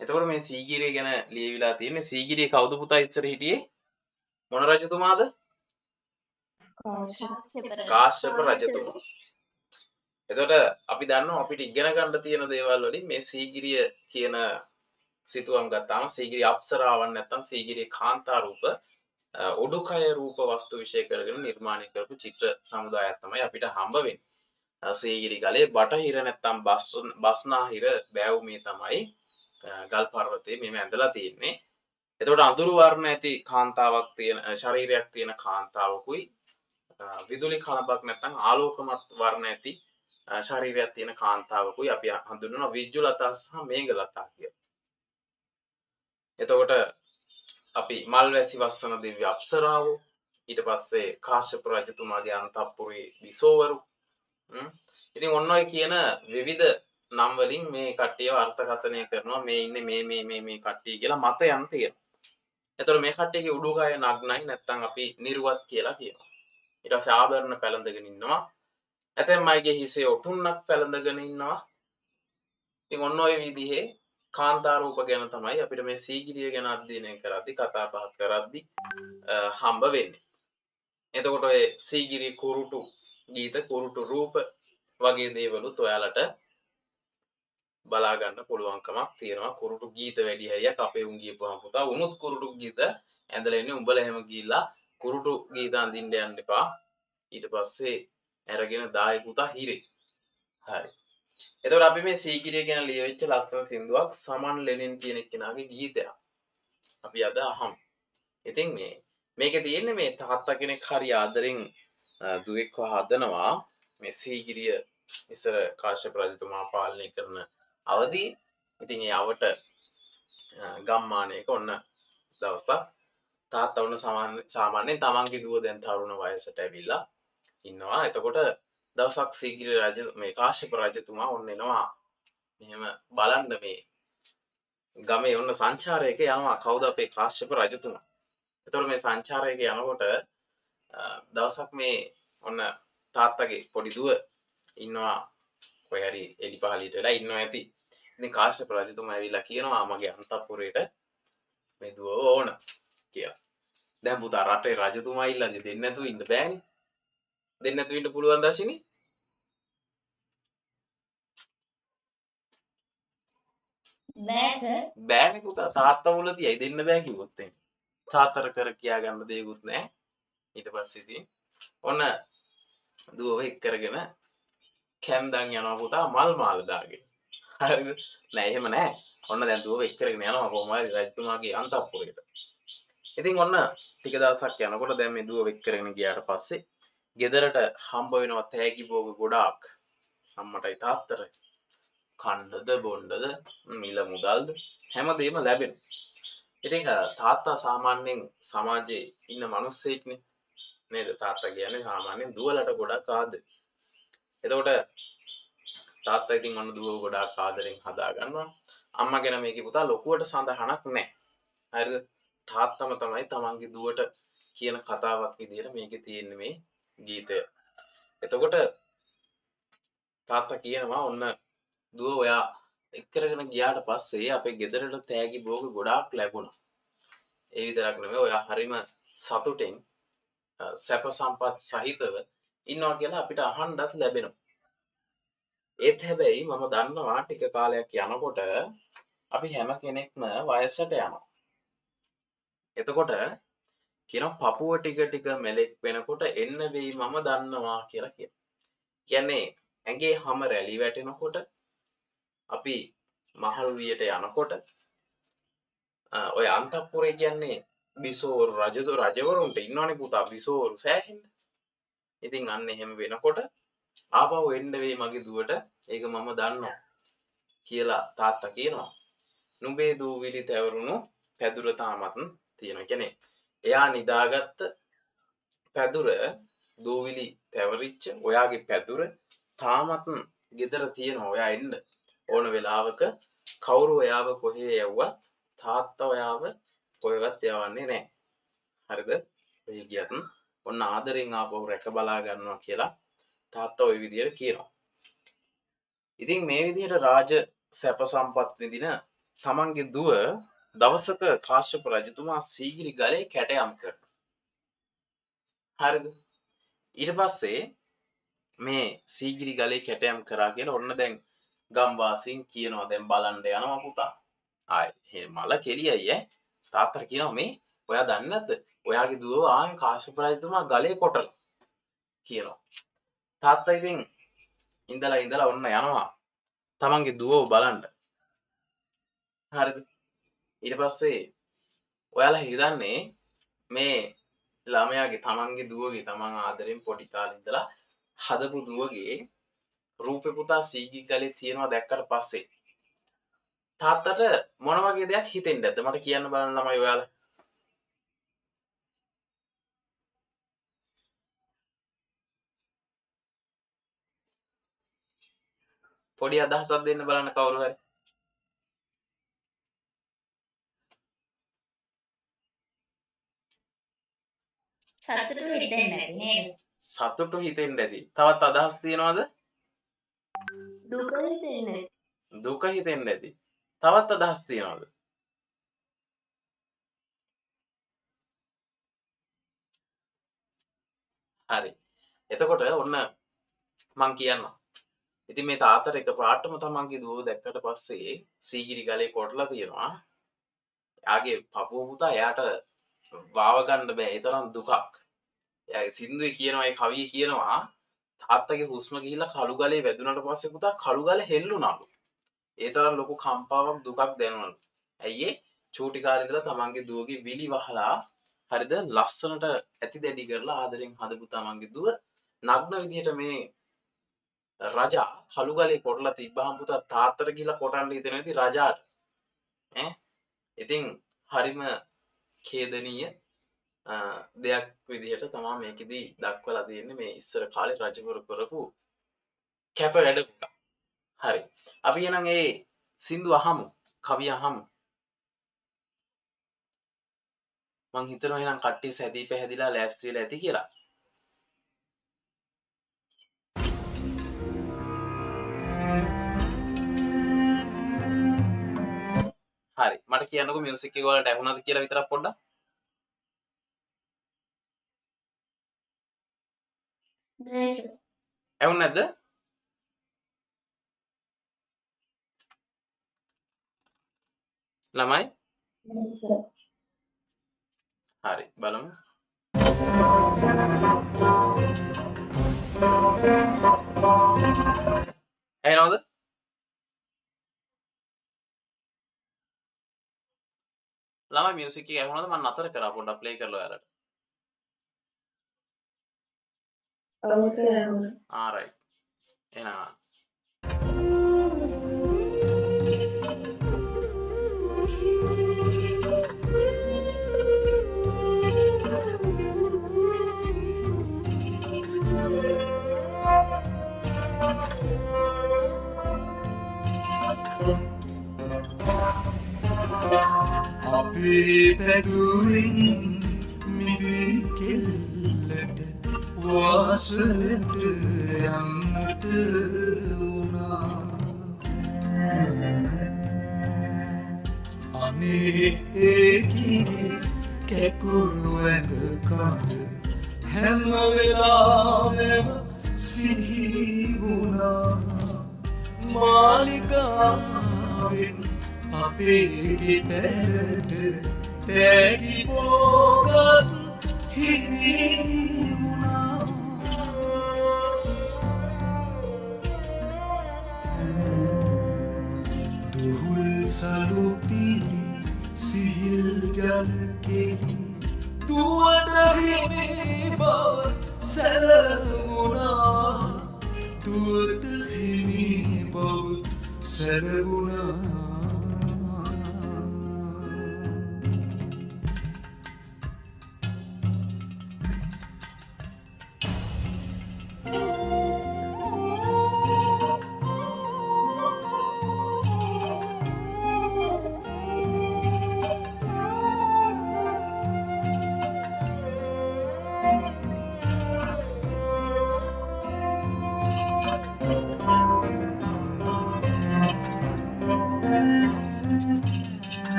එතකොට මේ සීගිරිය ගැන ලියවිලා තියෙන්නේ. සීගිරිය කවුද පුතා ඉස්සර හිටියේ? මොන රජතුමාද? කාශ්‍යප රජතුමා. එතකොට අපි දන්නවා අපිට ඉගෙන ගන්න තියෙන දේවල් වලින් මේ සීගිරිය කියන සිතුවම් ගත්තාම සීගිරිය අප්සරාවන් නැත්තම් සීගිරිය කාන්තා රූප උඩුකය රූප වස්තු විශේෂ කරගෙන නිර්මාණය කරපු චිත්‍ර සමුදායක් තමයි අපිට හම්බ වෙන්නේ. සීගිරි ගලේ බටහිර නැත්තම් බස්නාහිර බෑවුමේ තමයි ගල් පර්වතයේ මෙම ඇඳලා තියෙන්නේ. එතකොට අඳුරු වර්ණ ඇති කාන්තාවක් තියෙන ශරීරයක් තියෙන කාන්තාවකුයි විදුලි කලබක් නැත්තම් ආලෝකමත් වර්ණ ඇති ශරීරයක් තියෙන කාන්තාවකුයි අපි හඳුන්වනවා විජ්ජුලතා සහ මේඝලතා කියලා. එතකොට අපි මල්වැසි වස්සන දිව්‍ය අප්සරාවෝ ඊට පස්සේ කාශ්‍යප රජතුමාගේ අන්තපුරේ විසෝවරු ඉතින් ඔන්න ඔය කියන විවිධ නම් වලින් මේ කට්ටියව අර්ථකථනය කරනවා මේ ඉන්නේ මේ කට්ටිය කියලා මතයන් තියෙනවා. එතකොට මේ කට්ටියගේ උඩුකය නග්නයි නැත්නම් අපි නිර්වත් කියලා කියනවා. ඊට පස්සේ ආභරණ පැළඳගෙන ඉන්නවා. ඇතැම් අයගේ හිසේ ඔටුන්නක් පැළඳගෙන ඉන්නවා. ඉතින් ඔන්න ඔය විදිහේ කාන්තා රූප ගැන තමයි අපිට මේ සීගිරිය ගැන අධ්‍යයනය කරද්දී කතා බහ කරද්දී හම්බ වෙන්නේ. එතකොට ඔය සීගිරිය කුරුටු ගීත කුරුටු රූප වගේ දේවලුත් ඔයාලට බලා ගන්න පුළුවන්කමක් තියෙනවා. කුරුටු ගීත වැඩි හරියක් අපේ උන් ගියපුවාම පුතා උනුත් කුරුටු ගීත ඇඳලා ඉන්නේ. උඹලා එහෙම ගිහිල්ලා කුරුටු ගීත අඳින්න යන්න එපා. ඊට පස්සේ අරගෙන දායි පුතා හිරේ. හරි. එතකොට අපි මේ සීගිරිය ගැන ලියවිච්ච ලස්සන සින්දුවක් සමන් ලෙනින් කියන කෙනාගේ ගීතයක්. අපි අද අහමු. ඉතින් මේකේ තියෙන්නේ මේ තාත්තා කෙනෙක් හරි ආදරෙන් දුවෙක්ව හදනවා. මේ සීගිරිය ඉස්සර කාශ්‍යප රජතුමා පාලනය කරන අවදී. ඉතින් ඒ අවට ගම්මානයක ඔන්න දවසක් තාත්තා වුණ සාමාන්‍යයෙන් තමන්ගේ දුව දැන් තරුණ වයසට ඇවිල්ලා ඉන්නවා. එතකොට දවසක් සීගිරි රජ මේ කාශ්‍යප රජතුමා ඔන්න එනවා. මෙහෙම බලන්න මේ ගමේ ඔන්න සංචාරයක යනවා කවුද අපේ කාශ්‍යප රජතුමා. එතකොට මේ සංචාරයක යනකොට දවසක් මේ ඔන්න තාත්තගේ පොඩි දුව ඉන්නවා කොහේ හරි එලිපහලියට වෙලා ඉන්නවා ඇති. ඉතින් කාශ්‍යප රජතුමා ඇවිල්ලා කියනවා මගේ අන්තපුරේට මේ දුව ඕන කියලා. දැන් පුතා රටේ රජතුමා ඉල්ලන්නේ දෙන්න නැතුව ඉන්න බෑනේ. දෙන්න නැතුව ඉන්න පුළුවන් දශිනි? බෑ සර්. බෑනේ පුතා තාත්තා මුලතියි දෙන්න බෑ කිව්වොත් එහෙනම්. තාත්තර කර කියා ගන්න දෙයක්වත් නැහැ. ඊට පස්සේ ඉතින් ඔන්න දුවව එක් කරගෙන කැම්දන් යනවා පුතා මල් මාල දාගෙන. හරිද? නෑ එහෙම නෑ. ඔන්න දැන් දුවව එක් කරගෙන යනවා කොහොම හරි රජතුමාගේ අන්තපුරයට. ඉතින් ඔන්න ටික දවසක් යනකොට දැන් මේ දුවව එක් කරගෙන ගියාට පස්සේ ගෙදරට හම්බ වෙනවා තෑගි භෝග ගොඩාක්. අම්මටයි තාත්තටයි. කන්නද බොන්නද මිල මුදල්ද හැමදේම ලැබෙනවා. ඉතින් තාත්තා සාමාන්‍යයෙන් සමාජයේ ඉන්න මිනිස්සෙක්නේ නේද? තාත්තා කියන්නේ සාමාන්‍යයෙන් දුවලට ගොඩක් ආදරේ. එතකොට තාත්තා ඉතින් ඔන්න දුවව ගොඩාක් ආදරෙන් හදා ගන්නවා. අම්මා ගැන මේකේ පුතා ලොකුවට සඳහනක් නැහැ. හරිද? තාත්තම තමයි තමන්ගේ දුවට කියන කතාවක් විදිහට මේකේ තියෙන මේ ගීතය. එතකොට තාත්තා කියනවා ඔන්න දුව ඔයා එක් කරගෙන ගියාට පස්සේ අපේ ගෙදරට තෑගි භෝග ගොඩාක් ලැබුණා. ඒ විතරක් නෙමෙයි ඔයා හරිම සතුටෙන් සැප සම්පත් සහිතව ඉන්නවා කියලා අපිට අහන්නත් ලැබෙනවා. ඒත් හැබැයි මම දන්නවා ටික කාලයක් යනකොට අපි හැම කෙනෙක්ම වයසට යනවා. එතකොට කියනවා පපුව ටික මෙලෙක් වෙනකොට එන්න වෙයි මම දන්නවා කියලා කියනවා. කියන්නේ ඇඟේ හැම රැලි වැටෙනකොට අපි මහලු වියට යනකොට ඔය අන්තපුරේ කියන්නේ බිසෝවරු රජවරුන්ට ඉන්නවනේ පුතා බිසෝවරු සෑහෙන්න. ඉතින් අන්න එහෙම වෙනකොට ආපහු එන්න වෙයි මගේ දුවට ඒක මම දන්නවා කියලා තාත්තා කියනවා. නුඹේ දූවිලි තැවරුණු පැදුර තාමත් තියෙනවා. කියන්නේ එයා නිදාගත්ත පැදුර දූවිලි තැවරිච්ච ඔයාගේ පැදුර තාමත් ගෙදර තියෙනවා. ඔයා එන්න ඕන වෙලාවක කවුරු ඔයාව කොහේ යවුවත් තාත්තා ඔයාව කොහෙවත් යවන්නේ නැහැ. හරිද? ඔය කියත් ඔන්න ආදරෙන් ආපහු රැක බලා ගන්නවා කියලා තාත්තා ওই විදියට කියනවා. ඉතින් මේ විදියට රාජ සැප සම්පත් විඳින තමන්ගේ දුව දවසක කාශ්‍යප රජතුමා සීගිරි ගලේ කැටයම් කරනවා. හරිද? ඊට පස්සේ මේ සීගිරි ගලේ කැටයම් කරා කියලා ඔන්න දැන් ගම්වාසීන් කියනවා දැන් බලන්න යනවා පුතා. ආයේ මල කෙලියයි ඈ. තාත්තට කියනවා මේ ඔයා දන්නේ නැද්ද? ඔයාගේ දුව ආන් කාශ්‍යප රජතුමා ගලේ කොටලා කියනවා. තාත්තා ඉතින් ඉඳලා ඔන්න යනවා. තමන්ගේ දුවව බලන්න. හරිද? ඊට පස්සේ ඔයාලා හිතන්නේ මේ ළමයාගේ තමන්ගේ දුවගේ තමන් ආදරෙන් පොඩි කාලේ ඉඳලා හදපු දුවගේ රූපේ පුතා සීගි ගලේ තියනවා දැක්කට පස්සේ තාත්තට මොන වගේ දෙයක් හිතෙන්නේ නැද්ද? මට කියන්න බලන්න ළමයි ඔයාලා. පොඩි අදහසක් දෙන්න බලන්න කවුරු හරි. සතුටු හිතෙන්නේ නැති නේද? සතුටු හිතෙන්නේ නැති. තවත් අදහස් තියනවද? දුක හිතෙන්නේ නැති. දුක හිතෙන්නේ නැති. තවත් අදහස් තියනවද? හරි. එතකොට ඔන්න මං කියන්නම්. ඉතින් මේ තාත්තට එකපාරටම තමන්ගේ දුව දැක්කට පස්සේ සීගිරි ගලේ කොටලා තියෙනවා. එයාගේ පපුව පුතා එයාට වාව ගන්න බෑ. ඒ තරම් දුකක්. එයාගේ සින්දුවේ කියනවා ඒ කවිය කියනවා තාත්තගේ හුස්ම ගිහිල්ලා කළු ගලේ වැදුනට පස්සේ පුතා කළු ගල හෙල්ලුණලු. ඒ තරම් ලොකු කම්පාවක් දුකක් දැනුණලු. ඇයි ඒ? චූටි කාලේ ඉඳලා තමන්ගේ දුවගේ විලි වහලා හරිද ලස්සනට ඇති දැඩි කරලා ආදරෙන් හදපු තමන්ගේ දුව නග්න විදිහට මේ රජා කළු ගලේ කොටලා තිබ්බහම පුතා තාත්තට ගිහිල්ලා කොටන්න හිතෙන ඉතින් රජාට ඈ ඉතින් හරිම ඛේදනීය දෙයක් විදිහට තමයි මේකෙදි දක්වලා තියෙන්නේ මේ ඉස්සර කාලේ රජවරු කරපු කැප වැඩ පුතා. හරි. අපි එහෙනම් ඒ සින්දු අහමු. කවිය අහමු. මං හිතනවා එහෙනම් කට්ටිය සැදී පැහැදිලා ලෑස්ති වෙලා ඇති කියලා. හරි. මට කියන්නකෝ මියුසික් එක ඔයාලට ඇහුණාද කියලා විතරක් පොඩ්ඩක්. නෑ සර්. ඇහුන්නේ නැද්ද? ළමයි? නෑ සර්. හරි. බලමු. ඇහෙනවද? ළමයි මියුසික් එක ඇහුණාද? මම නතර කරා පොඩ්ඩක් ප්ලේ කරලා ඔයාලට. ඔව් සර් ඇහුණා. right. එහෙනම් අපේ පැදුරින් මිදී කෙල්ලට වාසලට යන්නට වුණා. අනේ ඒකිගේ කැකුළු ඇඟ කඳ හැම වෙලාවෙම සිහි වුණා. මාලිගාවෙන් අපේ ගෙදරට තෑගි පෝකත් හිමි වුණා. දුහුල් සලු පිලි සිහිල් ජල කෙලි දුවට හිමි බව සැලවුණා. දුවට හිමි බව සැලවුණා.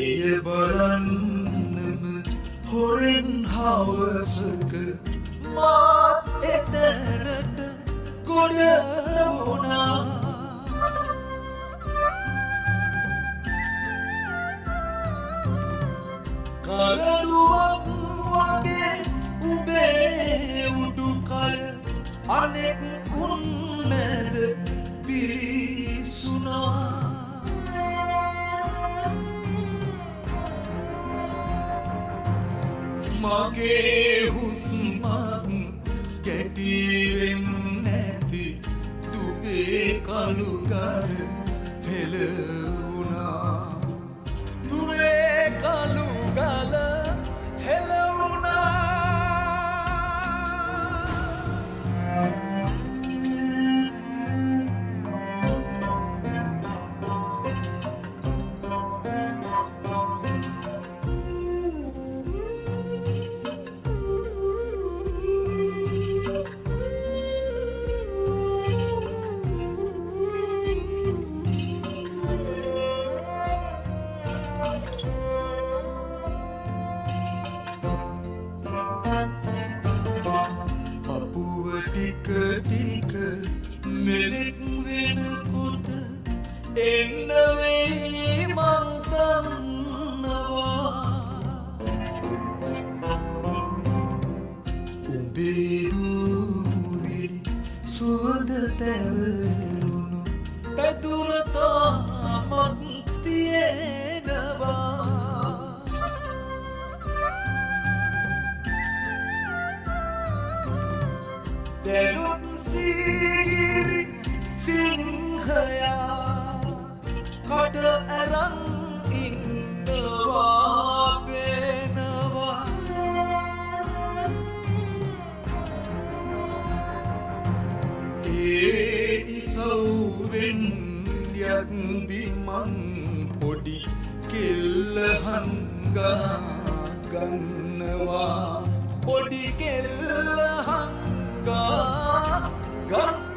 එය බලන්නම හොරෙන් හවසක මාත් එතැනට ගොඩ වුණා. කරඩුවක් වගේ උබේ උඩුකය අනෙක් උන්නද පිරිසුනා. මගේ හුස්මක් කැටිවෙන් නැති දුබේ කළුගල හෙළවුණා. දුබේ කළුගල හෙළවුණා. පපුව ටික ටික මෙලෙක් වෙනකොට එන්න වෙයි මං දන්නවා. උඹේ දුවිලි සුවඳ තැවරුණු පැදුර තාමත් තියෙනවා. දැනුත් සීගිරි සිංහයා කොට ඇරන් ඉන්නවා පේනවා. ඒ ඉසව්වෙන් යද්දි මං පොඩි කෙල්ල හංගා ගන්නවා. පොඩි කෙල්ල හංගා ගන්නවා.